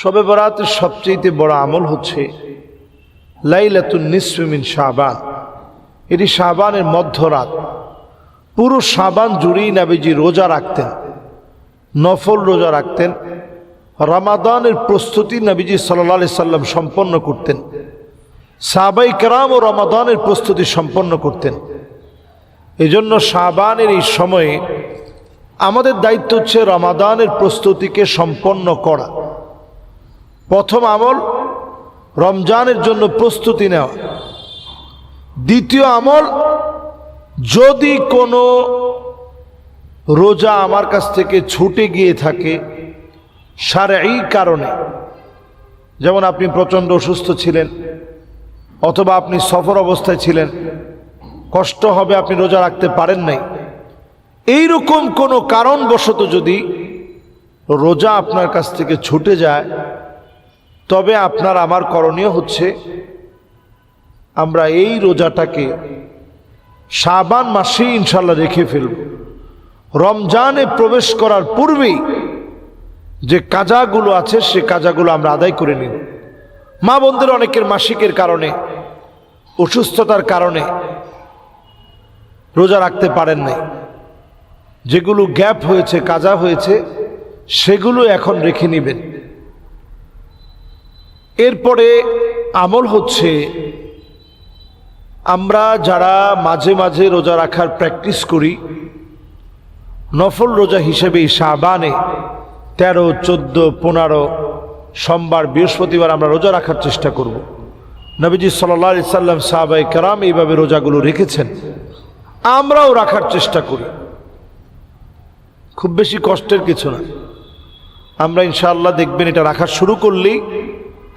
শবে বরাতের সবচেয়ে বড় আমল হচ্ছে লাইলাতুন নিসফি মিন শাবান। এটি শাবানের মধ্যরাত। পুরো শাবান জুড়েই নবীজি রোজা রাখতেন, নফল রোজা রাখতেন। রমাদানের প্রস্তুতি নবীজি সাল্লাল্লাহু আলাইহি সাল্লাম সম্পন্ন করতেন। সাহাবায়ে কেরামও রমাদানের প্রস্তুতি সম্পন্ন করতেন। এজন্য শাবানের এই সময়ে আমাদের দায়িত্ব হচ্ছে রমাদানের প্রস্তুতিকে সম্পন্ন করা। প্রথম আমল রমজানের জন্য প্রস্তুতি নেওয়া। দ্বিতীয় আমল, যদি কোনো রোজা আমার কাছ থেকে ছুটে গিয়ে থাকে শারঈ কারণে, যেমন আপনি প্রচণ্ড অসুস্থ ছিলেন অথবা আপনি সফর অবস্থায় ছিলেন, কষ্ট হবে, আপনি রোজা রাখতে পারেন নাই, এইরকম কোনো কারণবশত যদি রোজা আপনার কাছ থেকে ছুটে যায়, তবে আপনার আমার করণীয় হচ্ছে আমরা এই রোজাটাকে শাবান মাসেই ইনশাল্লাহ রেখে ফেলব। রমজানে প্রবেশ করার পূর্বেই যে কাজাগুলো আছে সে কাজাগুলো আমরা আদায় করে নিব। মা বোনদের অনেকের মাসিকের কারণে, অসুস্থতার কারণে রোজা রাখতে পারেন নাই, যেগুলো গ্যাপ হয়েছে, কাজা হয়েছে, সেগুলো এখন রেখে নেবেন। এরপরে আমল হচ্ছে আমরা যারা মাঝে মাঝে রোজা রাখার প্র্যাকটিস করি, নফল রোজা হিসেবে শাবানে 13, 14, 15 সোমবার, বৃহস্পতিবার আমরা রোজা রাখার চেষ্টা করব। নবীজি সাল্লাল্লাহু আলাইহি সাল্লাম, সাহাবায়ে কেরাম এইভাবে রোজাগুলো রেখেছেন, আমরাও রাখার চেষ্টা করি। খুব বেশি কষ্টের কিছু না। আমরা ইনশাআল্লাহ দেখবেন এটা রাখা শুরু করলেই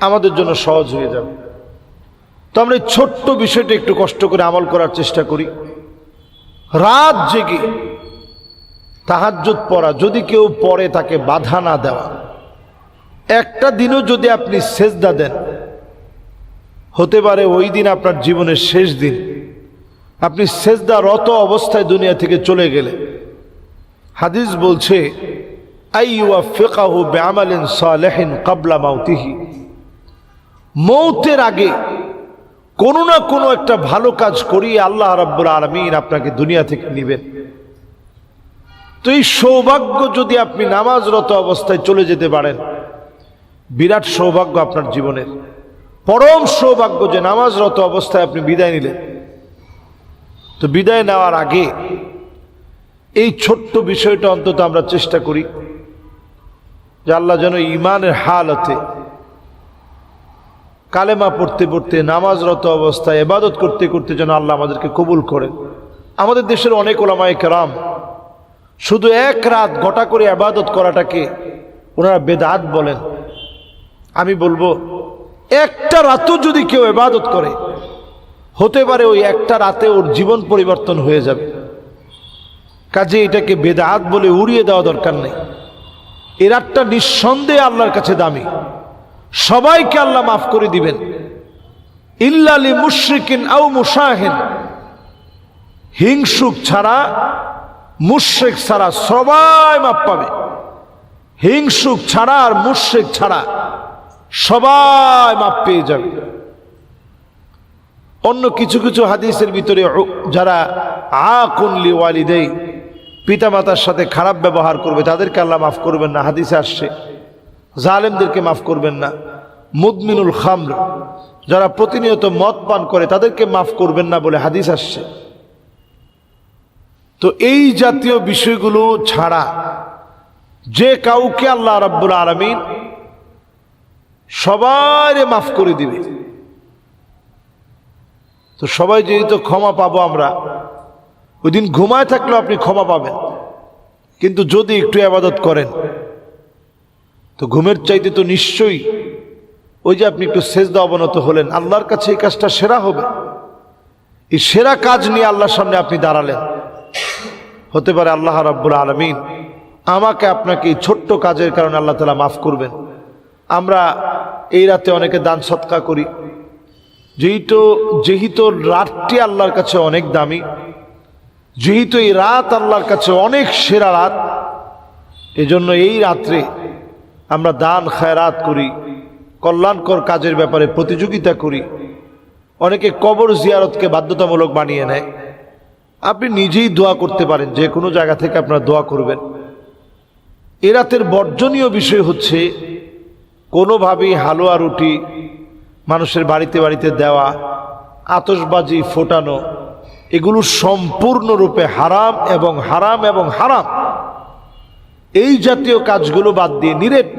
আমাদের জন্য সহজ হয়ে যাবে। তো আমরা এই ছোট্ট বিষয়টা একটু কষ্ট করে আমল করার চেষ্টা করি। রাত জেগে তাহাজ্জুদ পড়া, যদি কেউ পড়ে তাকে বাধা না দেওয়া। একটা দিনও যদি আপনি সেজদা দেন, হতে পারে ওই দিন আপনার জীবনের শেষ দিন, আপনি সেজদারত অবস্থায় দুনিয়া থেকে চলে গেলে। হাদিস বলছে আইয়ুওয়াফিকাহু বিআমালিন সালিহিন ক্বাবলা মাউতিহি, মৌতের আগে কোনো না কোনো একটা ভালো কাজ করিয়ে আল্লাহ রাব্বুল আলামিন আপনাকে দুনিয়া থেকে নেবেন। তো এই সৌভাগ্য যদি আপনি নামাজরত অবস্থায় চলে যেতে পারেন, বিরাট সৌভাগ্য আপনার জীবনের। পরম সৌভাগ্য যে নামাজরত অবস্থায় আপনি বিদায় নিলেন। তো বিদায় নেওয়ার আগে এই ছোট্ট বিষয়টা অন্তত আমরা চেষ্টা করি যে আল্লাহ যেন ঈমানের হালতে, কালেমা পড়তে পড়তে, নামাজরত অবস্থায় ইবাদত করতে করতে যেন আল্লাহ আমাদেরকে কবুল করেন। আমাদের দেশের অনেক উলামায়ে কেরাম শুধু এক রাত গোটা করে ইবাদত করাটাকে ওনারা বেদাত বলেন। আমি বলবো, একটা রাতও যদি কেউ ইবাদত করে, হতে পারে ওই একটা রাতে ওর জীবন পরিবর্তন হয়ে যাবে। কাজে এটাকে বেদাত বলে উড়িয়ে দেওয়া দরকার নেই। এই রাতটা নিঃসন্দেহে আল্লাহর কাছে দামি। সবাইকে আল্লাহ মাফ করে দিবেন, ইল্লা লি মুশরিকিন আও মুশাহিন, হিংসুক ছাড়া, মুশরিক ছাড়া সবাই মাফ পাবে। হিংসুক ছাড়া আর মুশরিক ছাড়া সবাই মাফ পেয়ে যাবে। অন্য কিছু কিছু হাদিসের ভিতরে যারা আকুন লিওয়ালিদাই, পিতামাতার সাথে খারাপ ব্যবহার করবে তাদেরকে আল্লাহ মাফ করবেন না, হাদিসে আসছে। জালেমদেরকে মাফ করবেন না। মুদমিনুল খামর, যারা প্রতিনিয়ত মদ পান করে তাদেরকে মাফ করবেন না বলে হাদিস আসছে। তো এই জাতীয় বিষয়গুলো ছাড়া যে কাউকে আল্লাহ রাব্বুল আলামিন সবাইরে মাফ করে দিবে। তো সবাই যেহেতু ক্ষমা পাবো আমরা, ওই দিন ঘুমায় থাকলেও আপনি ক্ষমা পাবেন। কিন্তু যদি একটু ইবাদত করেন, তো ঘুমের চাইতে তো নিশ্চয়ই ওই যে আপনি একটু সেজদা অবনত হলেন, আল্লাহর কাছে এই কাজটা সেরা হবে। এই সেরা কাজ নিয়ে আল্লাহর সামনে আপনি দাঁড়ালেন, হতে পারে আল্লাহ রাব্বুল আলামিন আমাকে আপনাকে এই ছোট্ট কাজের কারণে আল্লাহ তাআলা মাফ করবেন। আমরা এই রাতে অনেকে দান সৎকা করি, যেহেতু রাতটি আল্লাহর কাছে অনেক দামি, যেহেতু এই রাত আল্লাহর কাছে অনেক সেরা রাত, এজন্য এই রাত্রে আমরা দান খায়রাত করি, কল্যাণকর কাজের ব্যাপারে প্রতিযোগিতা করি, অনেকে কবর জিয়ারতকে বাধ্যতামূলক বানিয়ে নেয়। আপনি নিজেই দোয়া করতে পারেন, যে কোনো জায়গা থেকে আপনারা দোয়া করবেন। এ রাতের বর্জনীয় বিষয় হচ্ছে কোনোভাবেই হালুয়া রুটি মানুষের বাড়িতে বাড়িতে দেওয়া, আতশবাজি ফোটানো, এগুলো সম্পূর্ণরূপে হারাম এবং হারাম এবং হারাম। এই জাতীয় কাজগুলো বাদ দিয়ে নিরেট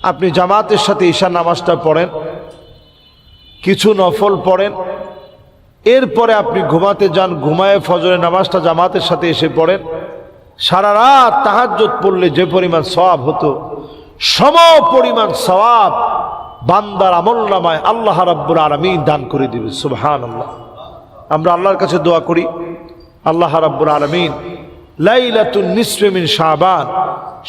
আপনি জামাতের সাথে ঈশা নামাজটা পড়েন, কিছু নফল পড়েন, এরপরে আপনি ঘুমাতে যান, ঘুমায় ফজরের নামাজটা জামাতের সাথে এসে পড়েন। সারা রাত তাহাজ্জুদ পড়লে যে পরিমাণ সওয়াব হতো, সম পরিমাণ সওয়াব বান্দার আমলনামায় আল্লাহ রাব্বুল আলামিন দান করে দিবে। সুবহানাল্লাহ। আমরা আল্লাহর কাছে দোয়া করি, আল্লাহ রাব্বুল আলামিন লাইলাতুন নিসফি মিন শাবান,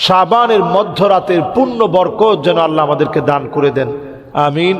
শাবানের মধ্যরাতের পূর্ণ বরকত যেন আল্লাহ আমাদেরকে দান করে দেন। আমিন।